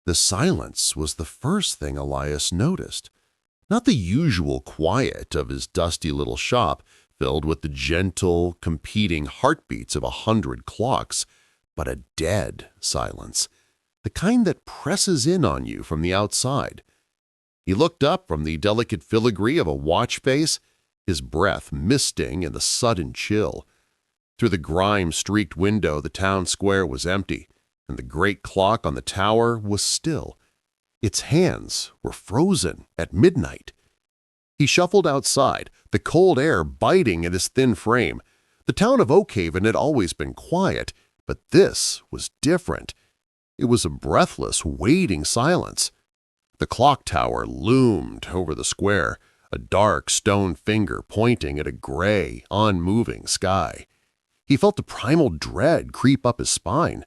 The silence was the first thing Elias noticed. Not the usual quiet of his dusty little shop, filled with the gentle, competing heartbeats of 100 clocks, but a dead silence, the kind that presses in on you from the outside. He looked up from the delicate filigree of a watch face, his breath misting in the sudden chill. Through the grime-streaked window, the town square was empty, and the great clock on the tower was still. Its hands were frozen at midnight. He shuffled outside, the cold air biting at his thin frame. The town of Oakhaven had always been quiet, but this was different. It was a breathless, waiting silence. The clock tower loomed over the square, a dark stone finger pointing at a gray, unmoving sky. He felt a primal dread creep up his spine.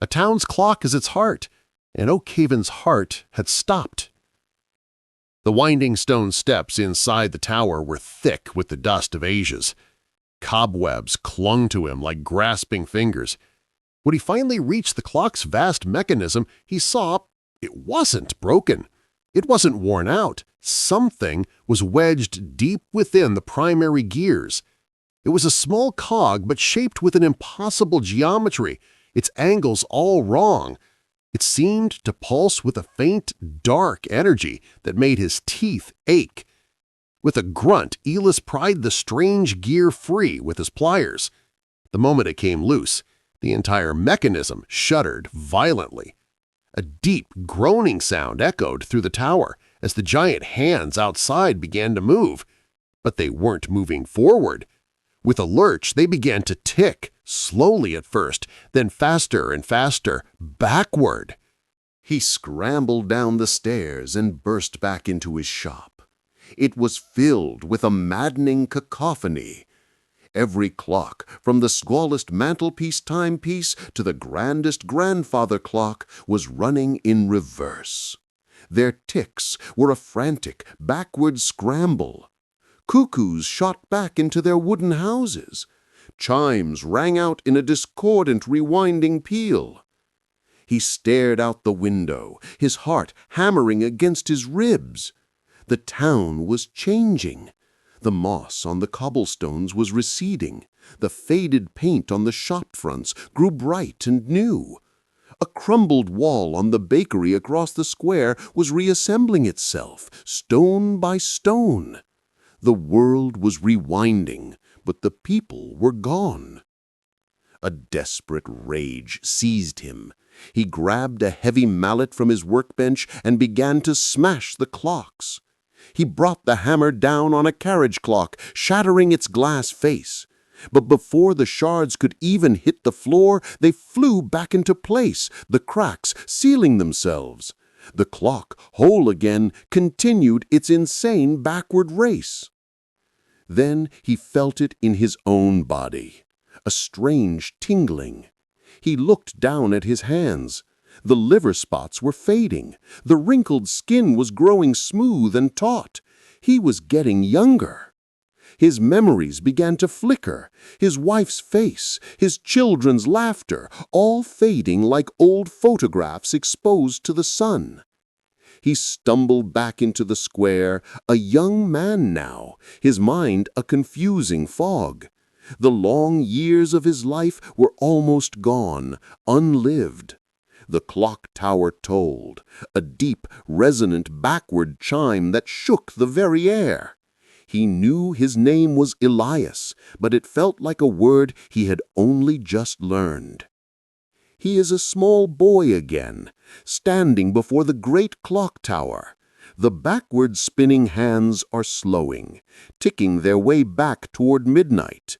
A town's clock is its heart, and Oakhaven's heart had stopped. The winding stone steps inside the tower were thick with the dust of ages. Cobwebs clung to him like grasping fingers. When he finally reached the clock's vast mechanism, he saw it wasn't broken. It wasn't worn out. Something was wedged deep within the primary gears. It was a small cog, but shaped with an impossible geometry, its angles all wrong. It seemed to pulse with a faint, dark energy that made his teeth ache. With a grunt, Elias pried the strange gear free with his pliers. The moment it came loose, the entire mechanism shuddered violently. A deep, groaning sound echoed through the tower as the giant hands outside began to move. But they weren't moving forward. With a lurch, they began to tick, slowly at first, then faster and faster, backward. He scrambled down the stairs and burst back into his shop. It was filled with a maddening cacophony. Every clock, from the smallest mantelpiece timepiece to the grandest grandfather clock, was running in reverse. Their ticks were a frantic, backward scramble. Cuckoos shot back into their wooden houses. Chimes rang out in a discordant, rewinding peal. He stared out the window, his heart hammering against his ribs. The town was changing. The moss on the cobblestones was receding. The faded paint on the shop fronts grew bright and new. A crumbled wall on the bakery across the square was reassembling itself, stone by stone. The world was rewinding, but the people were gone. A desperate rage seized him. He grabbed a heavy mallet from his workbench and began to smash the clocks. He brought the hammer down on a carriage clock, shattering its glass face. But before the shards could even hit the floor, they flew back into place, the cracks sealing themselves. The clock, whole again, continued its insane backward race. Then he felt it in his own body, a strange tingling. He looked down at his hands. The liver spots were fading. The wrinkled skin was growing smooth and taut. He was getting younger. His memories began to flicker, his wife's face, his children's laughter, all fading like old photographs exposed to the sun. He stumbled back into the square, a young man now, his mind a confusing fog. The long years of his life were almost gone, unlived. The clock tower tolled, a deep, resonant backward chime that shook the very air. He knew his name was Elias, but it felt like a word he had only just learned. He is a small boy again, standing before the great clock tower. The backward spinning hands are slowing, ticking their way back toward midnight.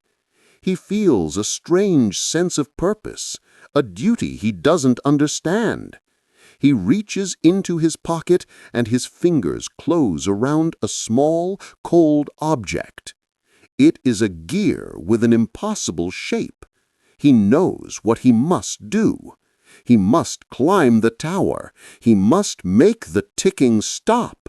He feels a strange sense of purpose, a duty he doesn't understand. He reaches into his pocket and his fingers close around a small, cold object. It is a gear with an impossible shape. He knows what he must do. He must climb the tower. He must make the ticking stop.